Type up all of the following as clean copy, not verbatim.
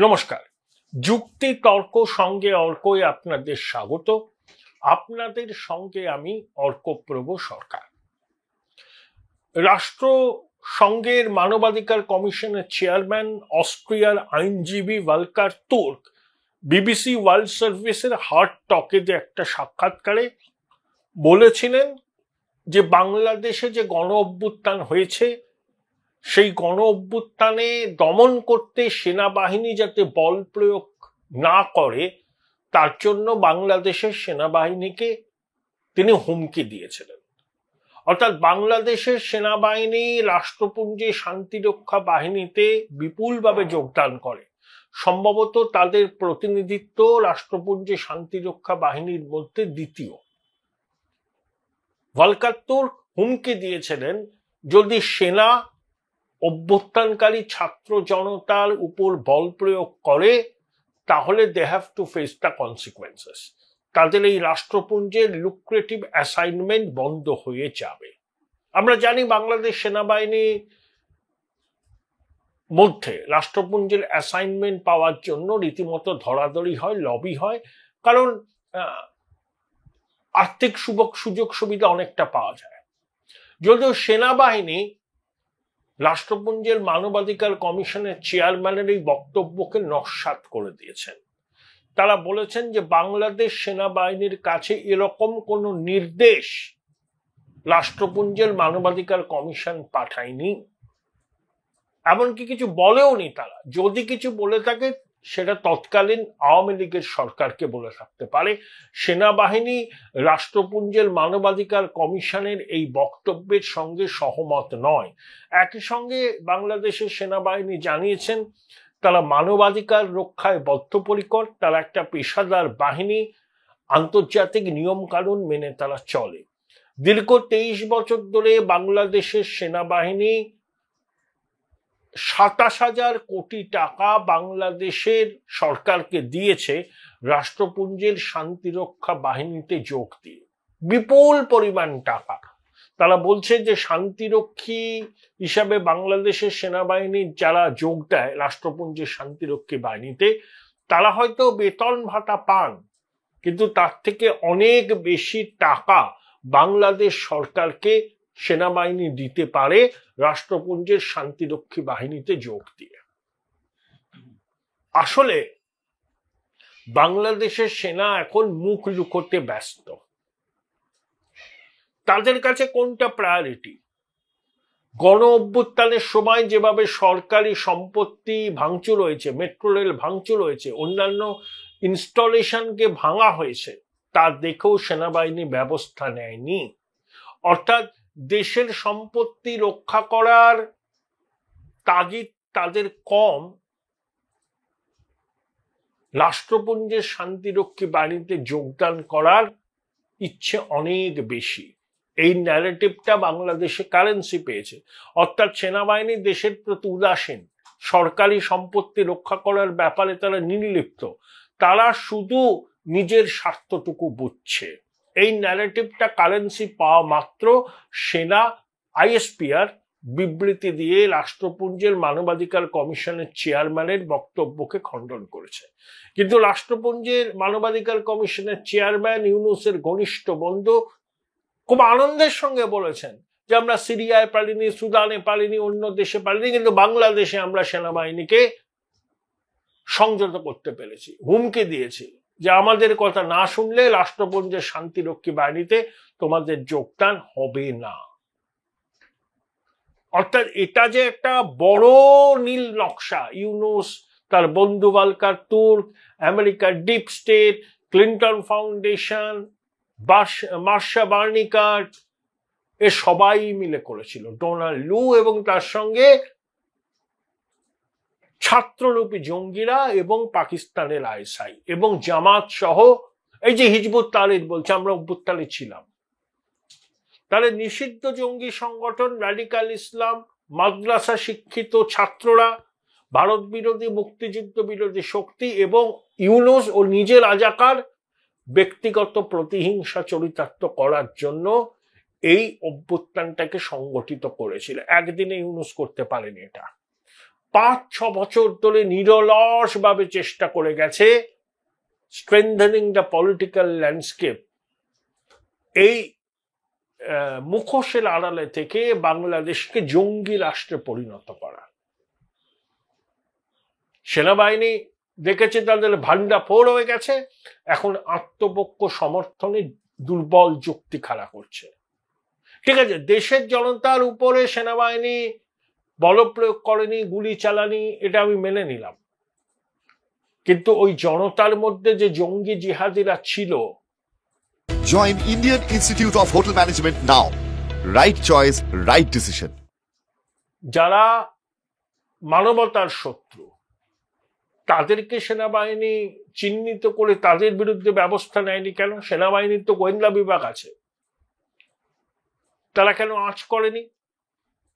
নমস্কার। যুক্তি তর্ক সঙ্গে অর্কই আপনাদের স্বাগত। আপনাদের সঙ্গে আমি অর্কপ্রভ সরকার। রাষ্ট্রসংঘের মানবাধিকার কমিশনের চেয়ারম্যান অস্ট্রিয়ার আইনজীবী ভলকার তুর্ক বিবিসি ওয়ার্ল্ড সার্ভিসের হার্ট টকে একটা সাক্ষাৎকারে বলেছিলেন যে বাংলাদেশে যে গণ অভ্যুত্থান হয়েছে সেই গণ অভ্যুত্থানে দমন করতে সেনাবাহিনী যাতে বল প্রয়োগ না করে তার জন্য বাংলাদেশের সেনাবাহিনীকে তিনি হুমকি দিয়েছিলেন। অর্থাৎ বাংলাদেশের সেনাবাহিনী রাষ্ট্রপুঞ্জে শান্তিরক্ষা বাহিনীতে বিপুলভাবে যোগদান করে, সম্ভবত তাদের প্রতিনিধিত্ব রাষ্ট্রপুঞ্জে শান্তিরক্ষা বাহিনীর মধ্যে দ্বিতীয়। ভলকার তুর্ক হুমকি দিয়েছিলেন যদি সেনা অভ্যুত্থানকারী ছাত্র জনতার উপর বল প্রয়োগ করে তাহলে they have to face the consequences. তাদের এই রাষ্ট্রপুঞ্জের লুক্রেটিভ অ্যাসাইনমেন্ট বন্ধ হয়ে যাবে। আমরা জানি বাংলাদেশ সেনাবাহিনীর মধ্যে রাষ্ট্রপুঞ্জের অ্যাসাইনমেন্ট পাওয়ার জন্য রীতিমতো ধরাধরি হয়, লবি হয়, কারণ আর্থিক সুযোগ সুবিধা অনেকটা পাওয়া যায়। যদিও সেনাবাহিনী রাষ্ট্রপুঞ্জের মানবাধিকার কমিশনের চেয়ারম্যানের এই বক্তব্যকে নস্যাৎ করে দিয়েছেন। তারা বলেছেন যে বাংলাদেশ সেনাবাহিনীর কাছে এরকম কোনো নির্দেশ রাষ্ট্রপুঞ্জের মানবাধিকার কমিশন পাঠায়নি, এমনকি কিছু বলেও নি। তারা যদি কিছু বলে থাকে সেটা তৎকালীন আওয়ামী লীগের সরকারকে বলে থাকতে পারে। সেনাবাহিনী রাষ্ট্রপুঞ্জের মানবাধিকার কমিশনের এই বক্তব্যের সঙ্গে সহমত নয়। একই সঙ্গে বাংলাদেশের সেনাবাহিনী জানিয়েছেন তারা মানবাধিকার রক্ষায় বদ্ধপরিকর, তারা একটা পেশাদার বাহিনী, আন্তর্জাতিক নিয়ম কানুন মেনে তারা চলে। দীর্ঘ 23 বছর ধরে বাংলাদেশের সেনাবাহিনী 27,000 কোটি টাকা বাংলাদেশের সরকারকে দিয়েছে রাষ্ট্রপুঞ্জের শান্তিরক্ষা বাহিনীতে যোগ দিয়ে, বিপুল পরিমাণ টাকা। তারা বলছে যে শান্তিরক্ষী হিসাবে বাংলাদেশের সেনাবাহিনীর যারা যোগ দেয় রাষ্ট্রপুঞ্জের শান্তিরক্ষী বাহিনীতে তারা হয়তো বেতন ভাতা পান, কিন্তু তার থেকে অনেক বেশি টাকা বাংলাদেশ সরকারকে সেনাবাহিনী দিতে পারে রাষ্ট্রপুঞ্জের শান্তিরক্ষী বাহিনীতে যোগ দিয়ে। আসলে বাংলাদেশের সেনা এখন মুখ লুকোতে ব্যস্ত। তাদের কাছে কোনটা প্রায়োরিটি? গণ অভ্যুত্থানের সময় যেভাবে সরকারি সম্পত্তি ভাঙচুর হয়েছে, মেট্রো রেল ভাঙচুর হয়েছে, অন্যান্য ইনস্টলেশনকে ভাঙা হয়েছে, তা দেখেও সেনাবাহিনী ব্যবস্থা নেয়নি। অর্থাৎ দেশের সম্পত্তি রক্ষা করার তাগিদ তাদের কম, রাষ্ট্রপুঞ্জের শান্তিরক্ষী বাহিনীতে যোগদান করার ইচ্ছে অনেক বেশি। এই ন্যারেটিভটা বাংলাদেশে কারেন্সি পেয়েছে। অর্থাৎ সেনাবাহিনী দেশের প্রতি উদাসীন, সরকারি সম্পত্তি রক্ষা করার ব্যাপারে তারা নির্লিপ্ত, তারা শুধু নিজের স্বার্থটুকু বুঝছে। এই ন্যারেটিভটা কারেন্সি পাওয়া মাত্র সেনা আইএসপিআর বিবৃতি দিয়ে রাষ্ট্রপুঞ্জের মানবাধিকার কমিশনের চেয়ারম্যানের বক্তব্যকে খণ্ডন করেছে। কিন্তু রাষ্ট্রপুঞ্জের মানবাধিকার কমিশনের চেয়ারম্যান ইউনূসের ঘনিষ্ঠ বন্ধু খুব আনন্দের সঙ্গে বলেছেন যে আমরা সিরিয়ায় পারিনি, সুদানে পারিনি, অন্য দেশে পারিনি, কিন্তু বাংলাদেশে আমরা সেনাবাহিনীকে সংযত করতে পেরেছি। হুমকি দিয়েছি যে আমাদের কথা না শুনলে রাষ্ট্রপুঞ্জের শান্তিরক্ষী বাহিনীতে তোমাদের যোগদান হবে না। অর্থাৎ এটা যে একটা বড় নীল নকশা, ইউনূস, তার বন্ধু ভলকার তুর্ক, আমেরিকার deep state, Clinton Foundation, Marcia Bernicat, এ সবাই মিলে করেছিল। ডোনাল্ড লু এবং তার সঙ্গে ছাত্ররূপী জঙ্গিরা এবং পাকিস্তানের আইএসআই এবং জামাত সহ এই যে হিজবুত তাহরির বলছে আমরা অভ্যুত্থানে ছিলাম, তাহলে নিষিদ্ধ জঙ্গি সংগঠন রাডিকাল ইসলাম, মাদ্রাসা শিক্ষিত ছাত্ররা, ভারত বিরোধী মুক্তিযুদ্ধ বিরোধী শক্তি এবং ইউনূস ও নিজের রাজাকার ব্যক্তিগত প্রতিহিংসা চরিতার্থ করার জন্য এই অভ্যুত্থানটাকে সংগঠিত করেছিল। একদিনে ইউনূস করতে পারেনি এটা। 5-6 বছর ধরে নিরলস ভাবে চেষ্টা করে গেছে স্ট্রেংথেনিং দ্য পলিটিক্যাল ল্যান্ডস্কেপ, এই মুখোশের আড়ালে থেকে বাংলাদেশকে জঙ্গি রাষ্ট্রে পরিণত করা। সেনাবাহিনী দেখেছে তাদের ভান্ডা ফোর হয়ে গেছে, এখন আত্মপক্ষ সমর্থনে দুর্বল যুক্তি খাড়া করছে। ঠিক আছে, দেশের জনতার উপরে সেনাবাহিনী বল প্রয়োগ করেনি, গুলি চালানি, এটা আমি মেনে নিলাম, কিন্তু ওই জনতার মধ্যে যে জঙ্গি জিহাদিরা ছিল। Join Indian Institute of Hotel Management now. Right choice, right decision. যারা মানবতার শত্রু তাদেরকে সেনাবাহিনী চিহ্নিত করে তাদের বিরুদ্ধে ব্যবস্থা নেয়নি কেন? সেনাবাহিনীর তো গোয়েন্দা বিভাগ আছে, তারা কেন আঁচ করেনি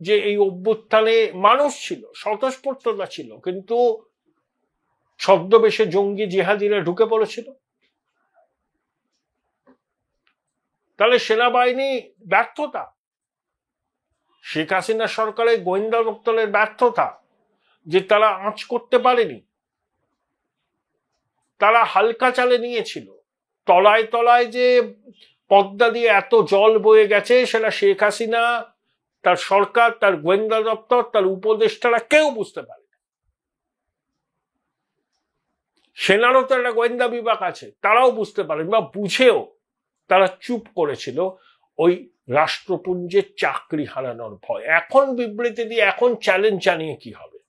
যে এই অভ্যুত্থানে মানুষ ছিল, স্বতঃস্ফূর্ততা ছিল, কিন্তু ছদ্মবেশে জঙ্গি জিহাদিরা ঢুকে পড়েছিল? তাহলে সেনাবাহিনী ব্যর্থতা, শেখ হাসিনা সরকারের গোয়েন্দা দপ্তরের ব্যর্থতা যে তারা আঁচ করতে পারেনি। তারা হালকা চালে নিয়েছিল। তলায় তলায় যে পদ্মা দিয়ে এত জল বয়ে গেছে সেটা শেখ হাসিনা, তার সরকার, তার গোয়েন্দা দপ্তর, তার উপদেষ্টারা কেউ বুঝতে পারে। সেনারও তো একটা গোয়েন্দা বিভাগ আছে, তারাও বুঝতে পারেন, বা বুঝেও তারা চুপ করেছিল ওই রাষ্ট্রপুঞ্জের চাকরি হারানোর ভয়। এখন বিবৃতি দিয়ে, এখন চ্যালেঞ্জ জানিয়ে কি হবে?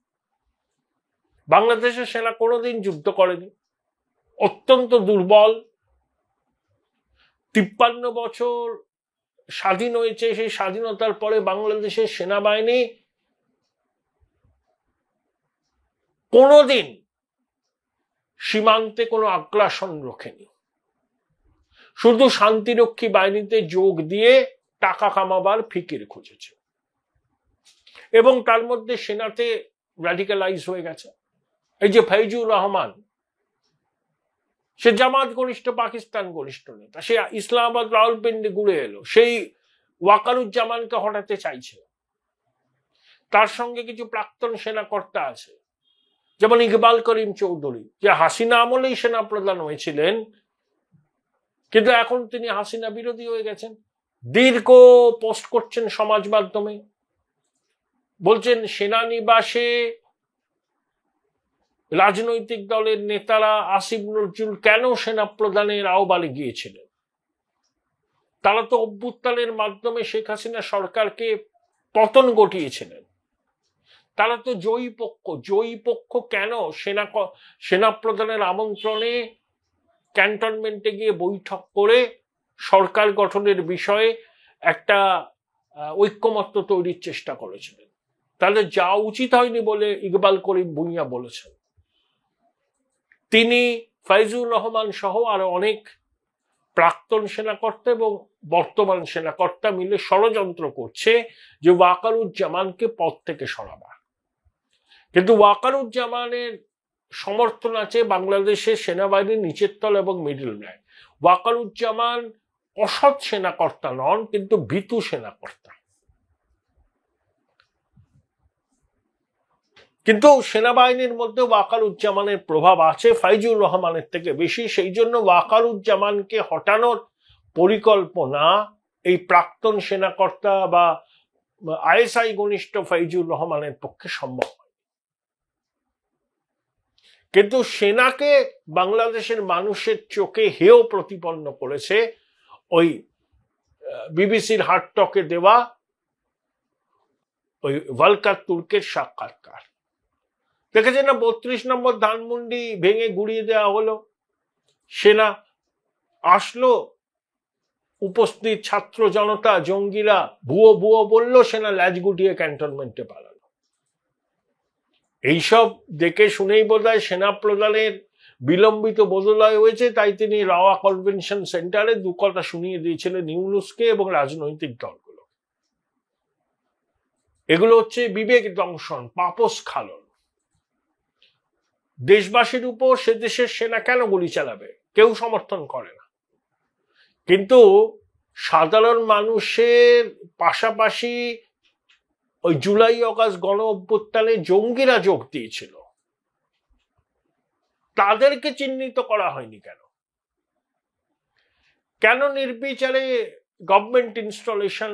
বাংলাদেশের সেনা কোনোদিন যুদ্ধ করেনি, অত্যন্ত দুর্বল। 53 বছর স্বাধীন হয়েছে, সেই স্বাধীনতার পরে বাংলাদেশের সেনাবাহিনী কোনোদিন সীমান্তে কোনো আগ্রাসন রোখেনি, শুধু শান্তিরক্ষী বাহিনীতে যোগ দিয়ে টাকা কামাবার ফিকির খুঁজেছে, এবং তার মধ্যে সেনাতে র্যাডিক্যালাইজ হয়ে গেছে। এই যে ফাইজুর রহমান, সে জামাত ঘনিষ্ঠ, পাকিস্তান ঘনিষ্ঠ নেতা, সে ইসলামাবাদ রাওয়ালপিন্ডি ঘুরে এলো, সেই ওয়াকারুজ্জামানকে হটাতে চাইছে। তার সঙ্গে কিছু প্রাক্তন সেনাকর্তা আছে, যেমন ইকবাল করিম চৌধুরী, যে হাসিনা আমলেই সেনা প্রধান হয়েছিলেন, কিন্তু এখন তিনি হাসিনা বিরোধী হয়ে গেছেন। দীর্ঘ পোস্ট করছেন সমাজ মাধ্যমে, বলছেন সেনানিবাসে রাজনৈতিক দলের নেতারা আসিফ নজরুল কেন সেনা প্রধানের আহ্বানে গিয়েছিলেন? তারা তো অভ্যুত্থানের মাধ্যমে শেখ হাসিনা সরকারকে পতন ঘটিয়েছিলেন, তারা তো জয়ী পক্ষ। জয়ী পক্ষ কেন সেনা প্রধানের আমন্ত্রণে ক্যান্টনমেন্টে গিয়ে বৈঠক করে সরকার গঠনের বিষয়ে একটা ঐক্যমত্য তৈরির চেষ্টা করেছিলেন? তাহলে যা উচিত হয়নি বলে ইকবাল করিম ভুঁইয়া বলেছেন। তিনি, ফাইজুর রহমান সহ আরো অনেক প্রাক্তন সেনাকর্তা এবং বর্তমান সেনাকর্তা মিলে ষড়যন্ত্র করছে যে ওয়াকারুজ্জামানকে পদ থেকে সরাবার। কিন্তু ওয়াকারুজ্জামানের সমর্থন আছে বাংলাদেশের সেনাবাহিনীর নিচের তল এবং মিডল ম্যান। ওয়াকারুজ্জামান অসৎ সেনাকর্তা নন, কিন্তু ভীতু সেনাকর্তা। কিন্তু সেনাবাহিনীর মধ্যে ওয়াকারুজ্জামানের প্রভাব আছে ফাইজুর রহমানের থেকে বেশি। সেই জন্য ওয়াকারুজ্জামানকে হটানোর পরিকল্পনা এই প্রাক্তন সেনাকর্তা বা আইএসআই ঘনিষ্ঠ ফাইজুর রহমানের পক্ষে সম্ভব হয়। কিন্তু সেনাকে বাংলাদেশের মানুষের চোখে হেয় প্রতিপন্ন করেছে ওই বিবিসির হার্ড টকে দেওয়া ওই ভলকার তুর্কের সাক্ষাৎকার। দেখেছেন না, 32 নম্বর ধানমন্ডি ভেঙে গুড়িয়ে দেওয়া হলো, সেনা আসলো, উপস্থিত ছাত্র জনতা জঙ্গিরা ভুয়ো ভুয়ো বললো, সেনা ল্যাজ গুটিয়ে ক্যান্টনমেন্টে পালালো। এইসব দেখে শুনেই বোধহয় সেনা প্রধানের বিলম্বিত বোধোদয় হয়েছে, তাই তিনি রাওয়া কনভেনশন সেন্টারে দু কথা শুনিয়ে দিয়েছিলেন ইউনুসকে এবং রাজনৈতিক দলগুলো। এগুলো হচ্ছে বিবেক দংশন, পাপস্খলন। দেশবাসীর উপর সে দেশের সেনা কেন গুলি চালাবে? কেউ সমর্থন করে না, কিন্তু সাধারণ মানুষের পাশাপাশি ওই জুলাই অগাস্ট গণ অভ্যুত্থানে জঙ্গিরা যোগ দিয়েছিল, তাদেরকে চিহ্নিত করা হয়নি কেন? কেন নির্বিচারে গভর্নমেন্ট ইনস্টলেশন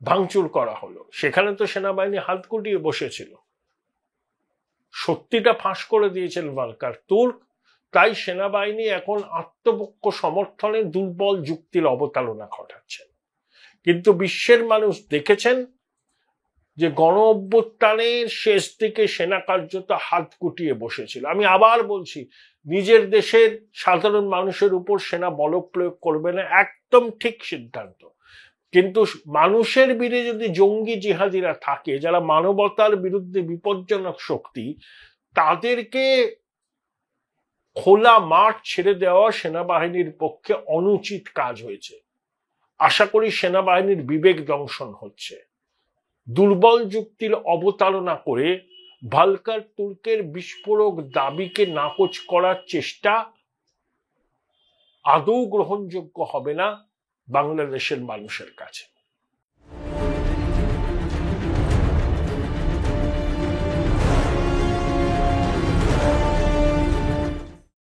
ভাঙচুর করা হলো? সেখানে তো সেনাবাহিনী হাত গুটিয়ে বসেছিল, সত্যিটা ফাঁস করে দিয়েছেন ভালকার তুর্ক। তাই সেনাবাহিনী এখন আত্মপক্ষ সমর্থনে দুর্বল যুক্তির অবতারণা ঘটাচ্ছেন। কিন্তু বিশ্বের মানুষ দেখেছেন যে গণ অভ্যুত্থানের শেষ দিকে সেনা কার্যত হাত গুটিয়ে বসেছিল। আমি আবার বলছি, নিজের দেশের সাধারণ মানুষের উপর সেনা বল প্রয়োগ করবে না, একদম ঠিক সিদ্ধান্ত। কিন্তু মানুষের বিরুদ্ধে যদি জঙ্গি জিহাদিরা থাকে, যারা মানবতার বিরুদ্ধে বিপজ্জনক শক্তি, তাদেরকে খোলা মাঠ ছেড়ে দেওয়া সেনাবাহিনীর পক্ষে অনুচিত কাজ হয়েছে। আশা করি সেনাবাহিনীর বিবেক দংশন হচ্ছে। দুর্বল যুক্তির অবতারণা করে ভালকার তুর্কের বিস্ফোরক দাবিকে নাকচ করার চেষ্টা আদৌ গ্রহণযোগ্য হবে না বাংলাদেশের মানুষের কাছে।